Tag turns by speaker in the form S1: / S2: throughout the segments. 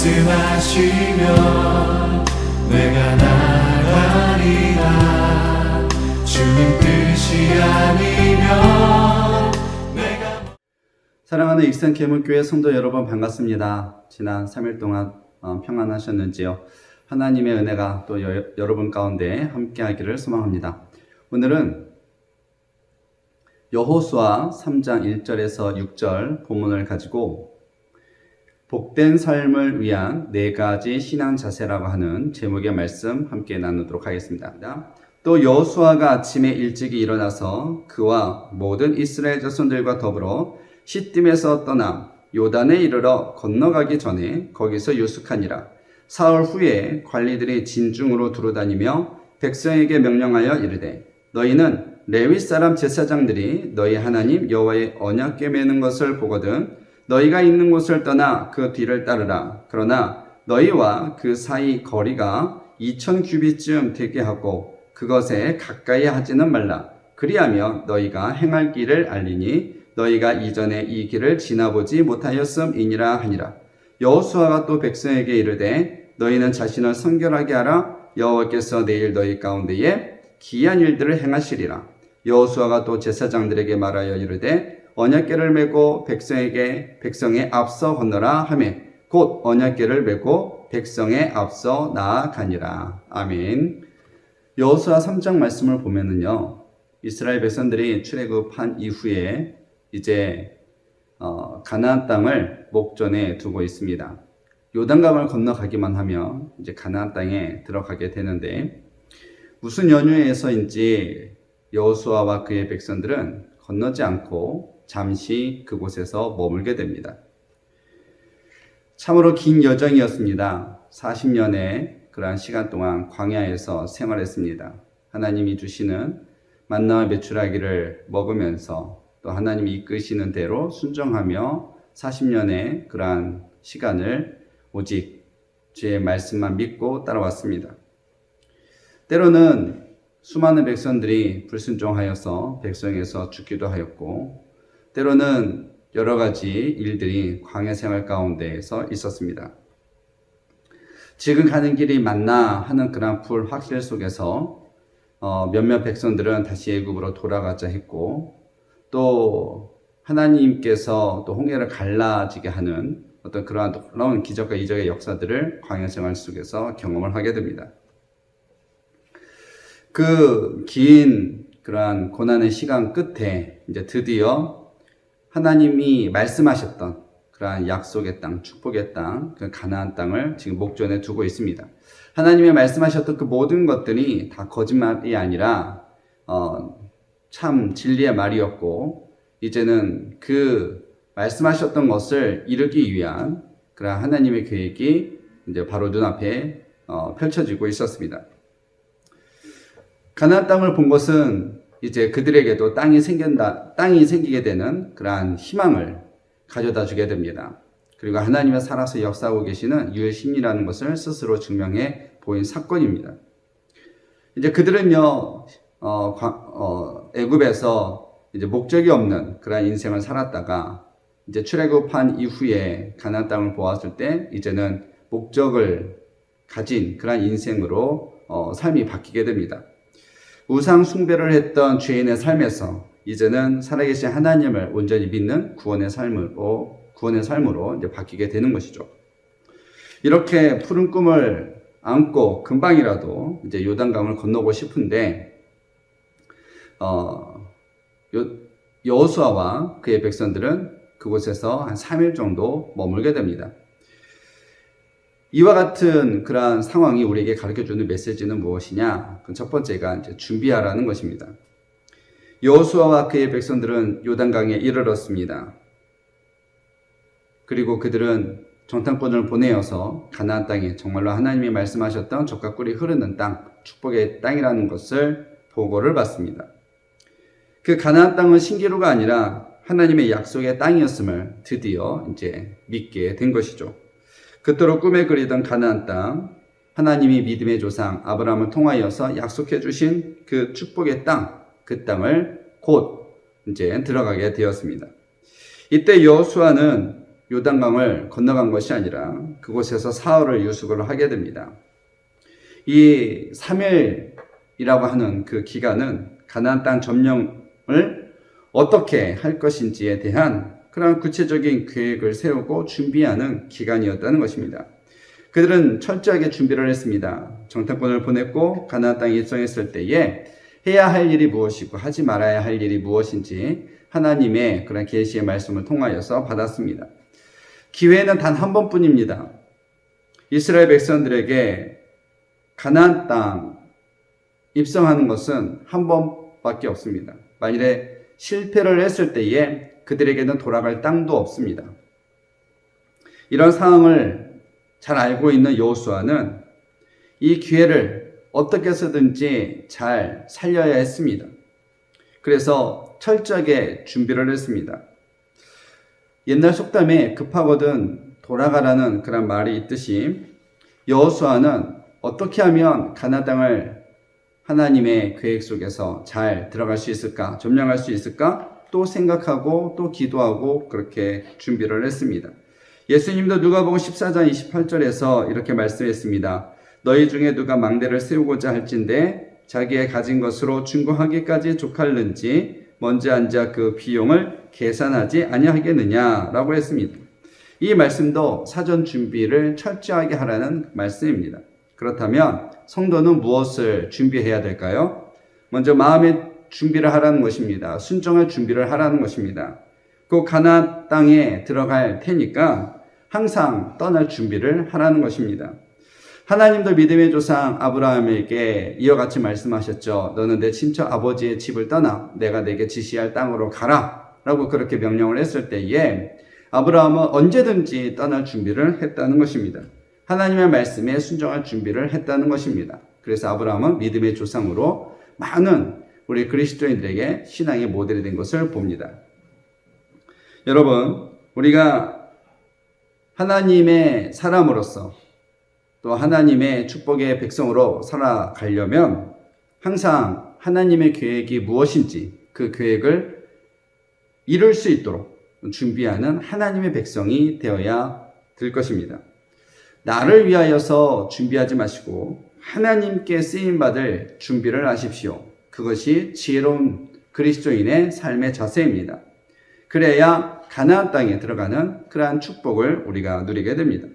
S1: 말씀하시면 내가 나가리라. 주님 뜻이 아니면 내가.
S2: 사랑하는 익산 계문교회 성도 여러분, 반갑습니다. 지난 3일 동안 평안하셨는지요? 하나님의 은혜가 또 여러분 가운데 함께하기를 소망합니다. 오늘은 여호수아 3장 1절에서 6절 본문을 가지고 복된 삶을 위한 4가지 신앙 자세라고 하는 제목의 말씀 함께 나누도록 하겠습니다. 또 여호수아가 아침에 일찍이 일어나서 그와 모든 이스라엘 자손들과 더불어 시딤에서 떠나 요단에 이르러 건너가기 전에 거기서 유숙하니라. 사흘 후에 관리들이 진중으로 두루다니며 백성에게 명령하여 이르되 너희는 레위 사람 제사장들이 너희 하나님 여호와의 언약궤 매는 것을 보거든 너희가 있는 곳을 떠나 그 뒤를 따르라. 그러나 너희와 그 사이 거리가 2000규빗쯤 되게 하고 그것에 가까이 하지는 말라. 그리하며 너희가 행할 길을 알리니 너희가 이전에 이 길을 지나보지 못하였음이니라 하니라. 여호수아가 또 백성에게 이르되 너희는 자신을 성결하게 하라. 여호와께서 내일 너희 가운데에 기이한 일들을 행하시리라. 여호수아가 또 제사장들에게 말하여 이르되 언약궤를 메고 백성에 앞서 건너라 하매 곧 언약궤를 메고 백성에 앞서 나아가니라. 아멘. 여호수아 3장 말씀을 보면은요, 이스라엘 백성들이 출애굽한 이후에 이제 가나안 땅을 목전에 두고 있습니다. 요단강을 건너가기만 하면 이제 가나안 땅에 들어가게 되는데 무슨 연유에서인지 여호수아와 그의 백성들은 건너지 않고 잠시 그곳에서 머물게 됩니다. 참으로 긴 여정이었습니다. 40년의 그러한 시간 동안 광야에서 생활했습니다. 하나님이 주시는 만나와 메추라기를 먹으면서 또 하나님이 이끄시는 대로 순종하며 40년의 그러한 시간을 오직 주의 말씀만 믿고 따라왔습니다. 때로는 수많은 백성들이 불순종하여서 백성에서 죽기도 하였고 때로는 여러 가지 일들이 광야 생활 가운데에서 있었습니다. 지금 가는 길이 맞나 하는 그런 불확실 속에서 몇몇 백성들은 다시 애굽으로 돌아가자 했고 또 하나님께서 또 홍해를 갈라지게 하는 어떤 그러한 놀라운 기적과 이적의 역사들을 광야 생활 속에서 경험을 하게 됩니다. 그 긴 그러한 고난의 시간 끝에 이제 드디어 하나님이 말씀하셨던 그러한 약속의 땅, 축복의 땅, 그 가나안 땅을 지금 목전에 두고 있습니다. 하나님이 말씀하셨던 그 모든 것들이 다 거짓말이 아니라 참 진리의 말이었고 이제는 그 말씀하셨던 것을 이루기 위한 그러한 하나님의 계획이 이제 바로 눈앞에 펼쳐지고 있었습니다. 가나안 땅을 본 것은 이제 그들에게도 땅이 생기게 되는 그러한 희망을 가져다 주게 됩니다. 그리고 하나님의 살아서 역사하고 계시는 유일신이라는 것을 스스로 증명해 보인 사건입니다. 이제 그들은요, 애굽에서 이제 목적이 없는 그러한 인생을 살았다가 이제 출애굽한 이후에 가나안 땅을 보았을 때 이제는 목적을 가진 그러한 인생으로 삶이 바뀌게 됩니다. 우상 숭배를 했던 죄인의 삶에서 이제는 살아계신 하나님을 온전히 믿는 구원의 삶으로 이제 바뀌게 되는 것이죠. 이렇게 푸른 꿈을 안고 금방이라도 이제 요단강을 건너고 싶은데 여호수아와 그의 백성들은 그곳에서 한 3일 정도 머물게 됩니다. 이와 같은 그러한 상황이 우리에게 가르쳐주는 메시지는 무엇이냐? 첫 번째가 이제 준비하라는 것입니다. 여호수아와 그의 백성들은 요단강에 이르렀습니다. 그리고 그들은 정탐꾼을 보내어서 가나안 땅에 정말로 하나님이 말씀하셨던 젖과 꿀이 흐르는 땅, 축복의 땅이라는 것을 보고를 받습니다. 그 가나안 땅은 신기루가 아니라 하나님의 약속의 땅이었음을 드디어 이제 믿게 된 것이죠. 그토록 꿈에 그리던 가나안 땅, 하나님이 믿음의 조상 아브라함을 통하여서 약속해 주신 그 축복의 땅, 그 땅을 곧 이제 들어가게 되었습니다. 이때 여호수아는 요단강을 건너간 것이 아니라 그곳에서 사흘을 유숙을 하게 됩니다. 이 3일이라고 하는 그 기간은 가나안 땅 점령을 어떻게 할 것인지에 대한 그런 구체적인 계획을 세우고 준비하는 기간이었다는 것입니다. 그들은 철저하게 준비를 했습니다. 정탐꾼을 보냈고 가나안 땅에 입성했을 때에 해야 할 일이 무엇이고 하지 말아야 할 일이 무엇인지 하나님의 그런 계시의 말씀을 통하여서 받았습니다. 기회는 단 한 번뿐입니다. 이스라엘 백성들에게 가나안 땅 입성하는 것은 한 번밖에 없습니다. 만일에 실패를 했을 때에 그들에게는 돌아갈 땅도 없습니다. 이런 상황을 잘 알고 있는 여호수아는 이 기회를 어떻게 해서든지 잘 살려야 했습니다. 그래서 철저하게 준비를 했습니다. 옛날 속담에 급하거든 돌아가라는 그런 말이 있듯이 여호수아는 어떻게 하면 가나안 땅을 하나님의 계획 속에서 잘 들어갈 수 있을까, 점령할 수 있을까 또 생각하고 또 기도하고 그렇게 준비를 했습니다. 예수님도 누가복음 14장 28절에서 이렇게 말씀했습니다. 너희 중에 누가 망대를 세우고자 할진대 자기의 가진 것으로 중고하기까지 족할는지 먼저 앉아 그 비용을 계산하지 아니하겠느냐라고 했습니다. 이 말씀도 사전 준비를 철저하게 하라는 말씀입니다. 그렇다면 성도는 무엇을 준비해야 될까요? 먼저 마음의 준비를 하라는 것입니다. 순종할 준비를 하라는 것입니다. 그 가나안 땅에 들어갈 테니까 항상 떠날 준비를 하라는 것입니다. 하나님도 믿음의 조상 아브라함에게 이와 같이 말씀하셨죠. 너는 내 친척 아버지의 집을 떠나 내가 내게 지시할 땅으로 가라 라고 그렇게 명령을 했을 때에 아브라함은 언제든지 떠날 준비를 했다는 것입니다. 하나님의 말씀에 순종할 준비를 했다는 것입니다. 그래서 아브라함은 믿음의 조상으로 많은 우리 그리스도인들에게 신앙의 모델이 된 것을 봅니다. 여러분, 우리가 하나님의 사람으로서 또 하나님의 축복의 백성으로 살아가려면 항상 하나님의 계획이 무엇인지 그 계획을 이룰 수 있도록 준비하는 하나님의 백성이 되어야 될 것입니다. 나를 위하여서 준비하지 마시고 하나님께 쓰임받을 준비를 하십시오. 그것이 지혜로운 그리스도인의 삶의 자세입니다. 그래야 가나안 땅에 들어가는 그러한 축복을 우리가 누리게 됩니다.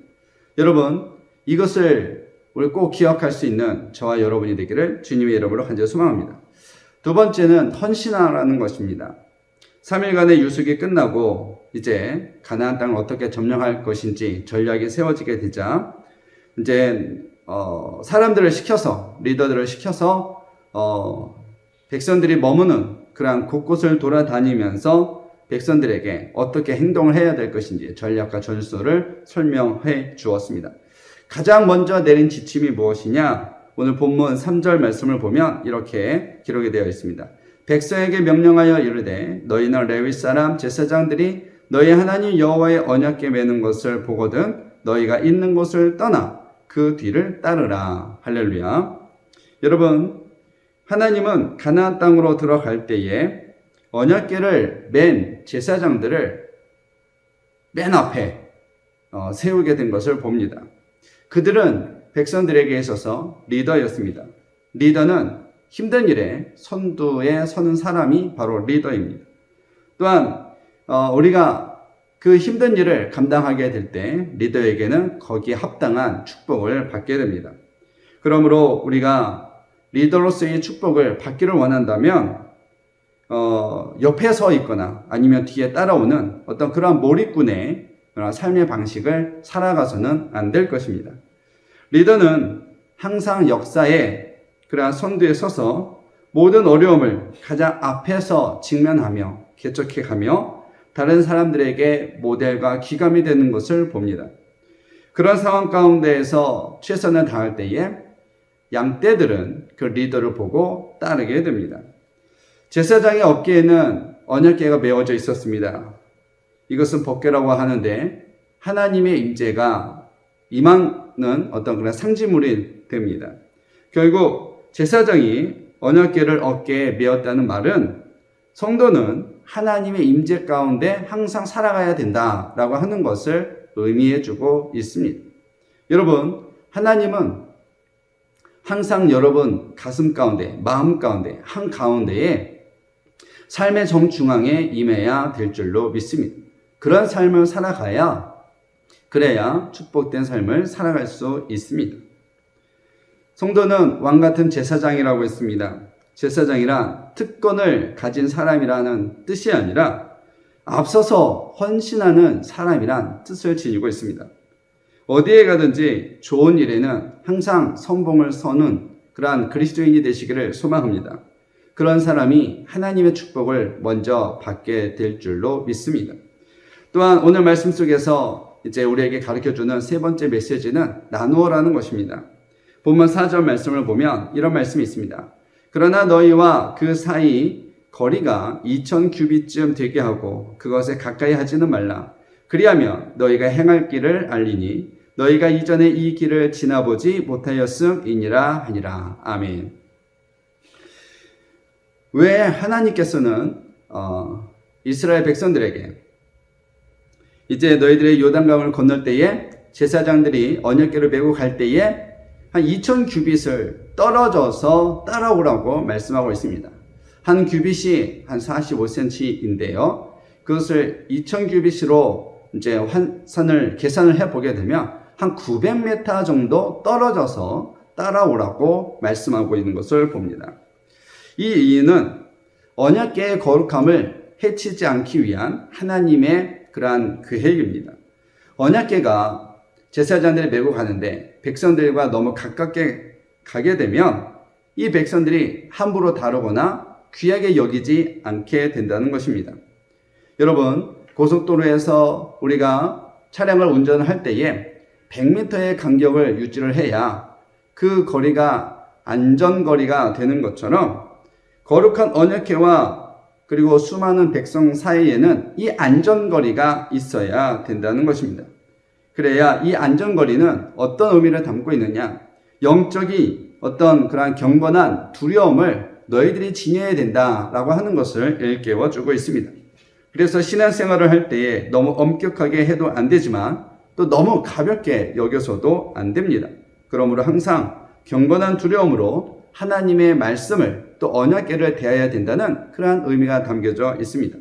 S2: 여러분, 이것을 우리 꼭 기억할 수 있는 저와 여러분이 되기를 주님의 이름으로 간절히 소망합니다. 두 번째는 헌신하라는 것입니다. 3일간의 유숙이 끝나고 이제 가나안 땅을 어떻게 점령할 것인지 전략이 세워지게 되자 이제 사람들을 시켜서 리더들을 시켜서 백성들이 머무는 그러한 곳곳을 돌아다니면서 백성들에게 어떻게 행동을 해야 될 것인지 전략과 전술을 설명해 주었습니다. 가장 먼저 내린 지침이 무엇이냐? 오늘 본문 3절 말씀을 보면 이렇게 기록이 되어 있습니다. 백성에게 명령하여 이르되 너희는 레위 사람 제사장들이 너희 하나님 여호와의 언약궤 매는 것을 보거든 너희가 있는 곳을 떠나 그 뒤를 따르라. 할렐루야. 여러분, 하나님은 가나안 땅으로 들어갈 때에 언약궤를 맨 제사장들을 맨 앞에 세우게 된 것을 봅니다. 그들은 백성들에게 있어서 리더였습니다. 리더는 힘든 일에 선두에 서는 사람이 바로 리더입니다. 또한 우리가 그 힘든 일을 감당하게 될 때 리더에게는 거기에 합당한 축복을 받게 됩니다. 그러므로 우리가 리더로서의 축복을 받기를 원한다면 옆에 서 있거나 아니면 뒤에 따라오는 어떤 그러한 몰입꾼의 삶의 방식을 살아가서는 안 될 것입니다. 리더는 항상 역사의 그러한 선두에 서서 모든 어려움을 가장 앞에서 직면하며 개척해 가며 다른 사람들에게 모델과 기감이 되는 것을 봅니다. 그런 상황 가운데에서 최선을 다할 때에 양떼들은 그 리더를 보고 따르게 됩니다. 제사장의 어깨에는 언약궤가 메어져 있었습니다. 이것은 법궤라고 하는데 하나님의 임재가 임하는 어떤 그런 상징물이 됩니다. 결국 제사장이 언약궤를 어깨에 메었다는 말은 성도는 하나님의 임재 가운데 항상 살아가야 된다라고 하는 것을 의미해 주고 있습니다. 여러분, 하나님은 항상 여러분 가슴 가운데, 마음 가운데, 한가운데에 삶의 정중앙에 임해야 될 줄로 믿습니다. 그런 삶을 살아가야, 그래야 축복된 삶을 살아갈 수 있습니다. 성도는 왕같은 제사장이라고 했습니다. 제사장이란 특권을 가진 사람이라는 뜻이 아니라 앞서서 헌신하는 사람이란 뜻을 지니고 있습니다. 어디에 가든지 좋은 일에는 항상 선봉을 서는 그러한 그리스도인이 되시기를 소망합니다. 그런 사람이 하나님의 축복을 먼저 받게 될 줄로 믿습니다. 또한 오늘 말씀 속에서 이제 우리에게 가르쳐주는 세 번째 메시지는 나누어라는 것입니다. 본문 4절 말씀을 보면 이런 말씀이 있습니다. 그러나 너희와 그 사이 거리가 2000규빗쯤 되게 하고 그것에 가까이 하지는 말라. 그리하면 너희가 행할 길을 알리니 너희가 이전에 이 길을 지나보지 못하였음이니라 하니라. 아멘. 왜 하나님께서는 이스라엘 백성들에게 이제 너희들의 요단강을 건널 때에 제사장들이 언약궤를 메고 갈 때에 한 2000규빗을 떨어져서 따라오라고 말씀하고 있습니다. 한 규빗이 한 45cm인데요. 그것을 2000규빗으로 이제 환산을 계산을 해보게 되면 한 900m 정도 떨어져서 따라오라고 말씀하고 있는 것을 봅니다. 이 이유는 언약궤의 거룩함을 해치지 않기 위한 하나님의 그러한 계획입니다. 언약궤가 제사장들이 메고 가는데 백성들과 너무 가깝게 가게 되면 이 백성들이 함부로 다루거나 귀하게 여기지 않게 된다는 것입니다. 여러분, 고속도로에서 우리가 차량을 운전할 때에 100m의 간격을 유지를 해야 그 거리가 안전거리가 되는 것처럼 거룩한 언약궤와 그리고 수많은 백성 사이에는 이 안전거리가 있어야 된다는 것입니다. 그래야 이 안전거리는 어떤 의미를 담고 있느냐? 영적인 어떤 그러한 경건한 두려움을 너희들이 지녀야 된다라고 하는 것을 일깨워주고 있습니다. 그래서 신앙생활을 할 때에 너무 엄격하게 해도 안 되지만 또 너무 가볍게 여겨서도 안 됩니다. 그러므로 항상 경건한 두려움으로 하나님의 말씀을 또 언약궤를 대해야 된다는 그러한 의미가 담겨져 있습니다.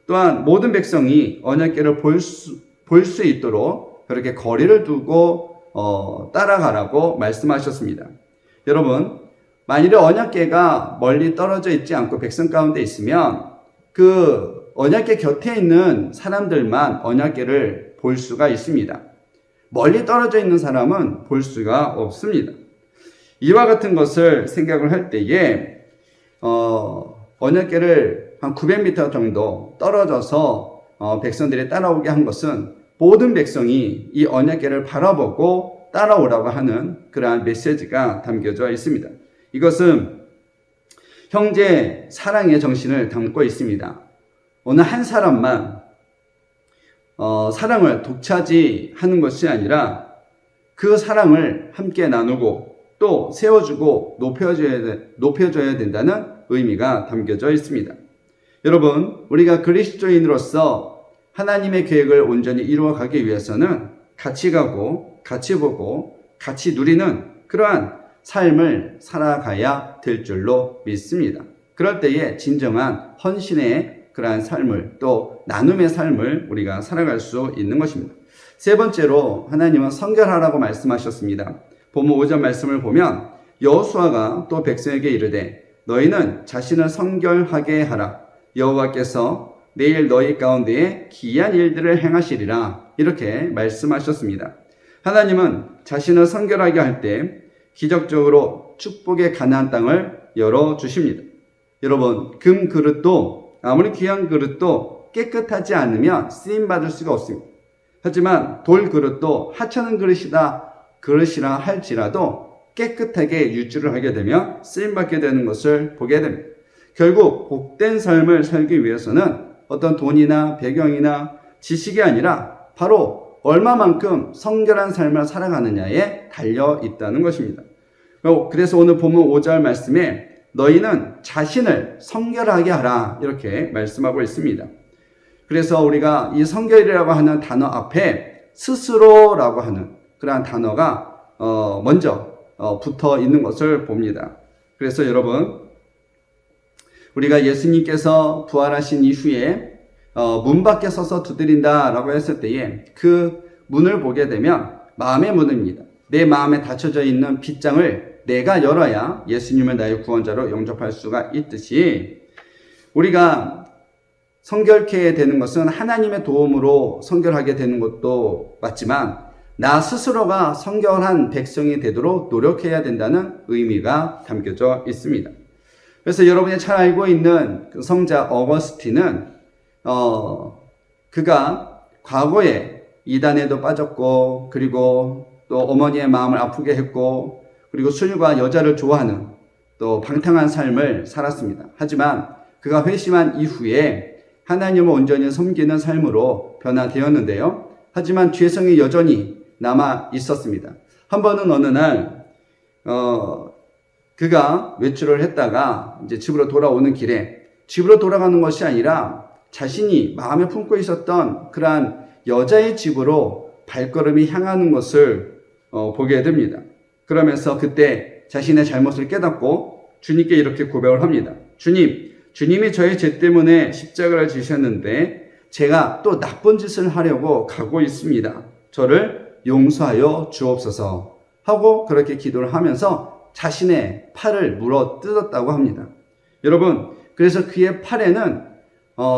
S2: 또한 모든 백성이 언약궤를 볼 수 있도록 그렇게 거리를 두고 따라가라고 말씀하셨습니다. 여러분, 만일에 언약궤가 멀리 떨어져 있지 않고 백성 가운데 있으면 그 언약궤 곁에 있는 사람들만 언약궤를 볼 수가 있습니다. 멀리 떨어져 있는 사람은 볼 수가 없습니다. 이와 같은 것을 생각을 할 때에 언약궤를 한 900m 정도 떨어져서 백성들이 따라오게 한 것은 모든 백성이 이 언약궤를 바라보고 따라오라고 하는 그러한 메시지가 담겨져 있습니다. 이것은 형제 사랑의 정신을 담고 있습니다. 어느 한 사람만 사랑을 독차지하는 것이 아니라 그 사랑을 함께 나누고 또 세워주고 높여줘야 된다는 의미가 담겨져 있습니다. 여러분, 우리가 그리스도인으로서 하나님의 계획을 온전히 이루어가기 위해서는 같이 가고 같이 보고 같이 누리는 그러한 삶을 살아가야 될 줄로 믿습니다. 그럴 때에 진정한 헌신의 그러한 삶을 또 나눔의 삶을 우리가 살아갈 수 있는 것입니다. 세 번째로 하나님은 성결하라고 말씀하셨습니다. 본문 5절 말씀을 보면 여호수아가 또 백성에게 이르되 너희는 자신을 성결하게 하라. 여호와께서 내일 너희 가운데에 기이한 일들을 행하시리라. 이렇게 말씀하셨습니다. 하나님은 자신을 성결하게 할 때 기적적으로 축복의 가나안 땅을 열어주십니다. 여러분, 금 그릇도 아무리 귀한 그릇도 깨끗하지 않으면 쓰임받을 수가 없습니다. 하지만 돌 그릇도 하찮은 그릇이라 할지라도 깨끗하게 유지를 하게 되면 쓰임받게 되는 것을 보게 됩니다. 결국 복된 삶을 살기 위해서는 어떤 돈이나 배경이나 지식이 아니라 바로 얼마만큼 성결한 삶을 살아가느냐에 달려 있다는 것입니다. 그래서 오늘 본문 5절 말씀에 너희는 자신을 성결하게 하라 이렇게 말씀하고 있습니다. 그래서 우리가 이 성결이라고 하는 단어 앞에 스스로라고 하는 그러한 단어가 먼저 붙어 있는 것을 봅니다. 그래서 여러분, 우리가 예수님께서 부활하신 이후에 문 밖에 서서 두드린다라고 했을 때에 그 문을 보게 되면 마음의 문입니다. 내 마음에 닫혀져 있는 빗장을 내가 열어야 예수님을 나의 구원자로 영접할 수가 있듯이 우리가 성결케 되는 것은 하나님의 도움으로 성결하게 되는 것도 맞지만 나 스스로가 성결한 백성이 되도록 노력해야 된다는 의미가 담겨져 있습니다. 그래서 여러분이 잘 알고 있는 그 성자 어거스틴은 그가 과거에 이단에도 빠졌고 그리고 또 어머니의 마음을 아프게 했고 그리고 술과 여자를 좋아하는 또 방탕한 삶을 살았습니다. 하지만 그가 회심한 이후에 하나님을 온전히 섬기는 삶으로 변화되었는데요. 하지만 죄성이 여전히 남아 있었습니다. 한 번은 어느 날 그가 외출을 했다가 이제 집으로 돌아오는 길에 집으로 돌아가는 것이 아니라 자신이 마음에 품고 있었던 그러한 여자의 집으로 발걸음이 향하는 것을 보게 됩니다. 그러면서 그때 자신의 잘못을 깨닫고 주님께 이렇게 고백을 합니다. 주님이 저의 죄 때문에 십자가를 지셨는데 제가 또 나쁜 짓을 하려고 가고 있습니다. 저를 용서하여 주옵소서 하고 그렇게 기도를 하면서 자신의 팔을 물어 뜯었다고 합니다. 여러분, 그래서 그의 팔에는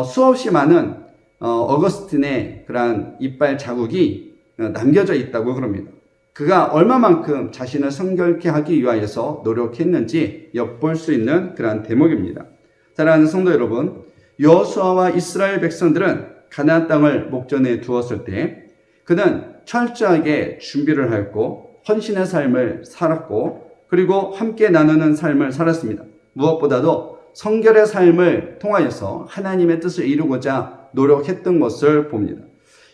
S2: 수없이 많은 어거스틴의 그러한 이빨 자국이 남겨져 있다고 그럽니다. 그가 얼마만큼 자신을 성결케 하기 위하여서 노력했는지 엿볼 수 있는 그러한 대목입니다. 사랑하는 성도 여러분, 여호수아와 이스라엘 백성들은 가나안 땅을 목전에 두었을 때 그는 철저하게 준비를 하였고 헌신의 삶을 살았고 그리고 함께 나누는 삶을 살았습니다. 무엇보다도 성결의 삶을 통하여서 하나님의 뜻을 이루고자 노력했던 것을 봅니다.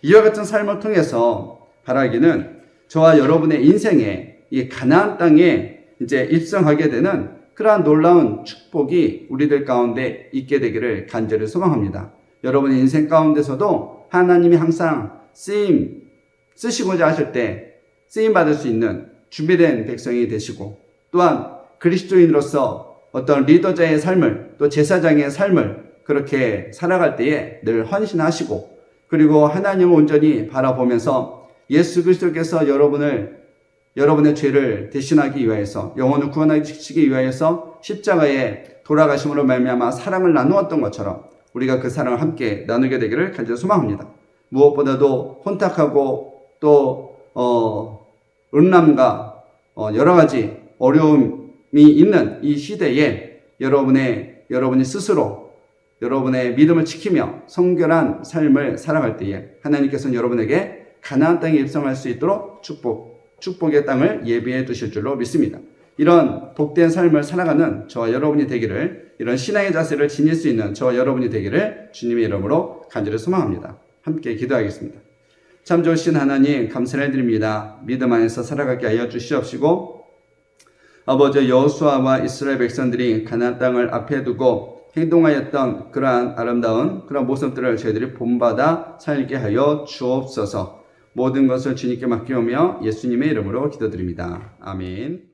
S2: 이와 같은 삶을 통해서 바라기는 저와 여러분의 인생에 이 가나안 땅에 이제 입성하게 되는 그러한 놀라운 축복이 우리들 가운데 있게 되기를 간절히 소망합니다. 여러분의 인생 가운데서도 하나님이 항상 쓰시고자 하실 때 쓰임 받을 수 있는 준비된 백성이 되시고 또한 그리스도인으로서 어떤 리더자의 삶을 또 제사장의 삶을 그렇게 살아갈 때에 늘 헌신하시고 그리고 하나님을 온전히 바라보면서 예수 그리스도께서 여러분의 죄를 대신하기 위하여서 영혼을 구원하시기 위하여서 십자가에 돌아가심으로 말미암아 사랑을 나누었던 것처럼 우리가 그 사랑을 함께 나누게 되기를 간절히 소망합니다. 무엇보다도 혼탁하고 또 음란과 여러 가지 어려움이 있는 이 시대에 여러분이 스스로 여러분의 믿음을 지키며 성결한 삶을 살아갈 때에 하나님께서는 여러분에게 가나안 땅에 입성할 수 있도록 축복의 땅을 예비해 두실 줄로 믿습니다. 이런 복된 삶을 살아가는 저와 여러분이 되기를, 이런 신앙의 자세를 지닐 수 있는 저와 여러분이 되기를 주님의 이름으로 간절히 소망합니다. 함께 기도하겠습니다. 참 좋으신 하나님, 감사를 드립니다. 믿음 안에서 살아가게 하여 주시옵시고 아버지 여호수아와 이스라엘 백성들이 가나안 땅을 앞에 두고 행동하였던 그러한 아름다운 그런 모습들을 저희들이 본받아 살게 하여 주옵소서. 모든 것을 주님께 맡기오며 예수님의 이름으로 기도드립니다. 아멘.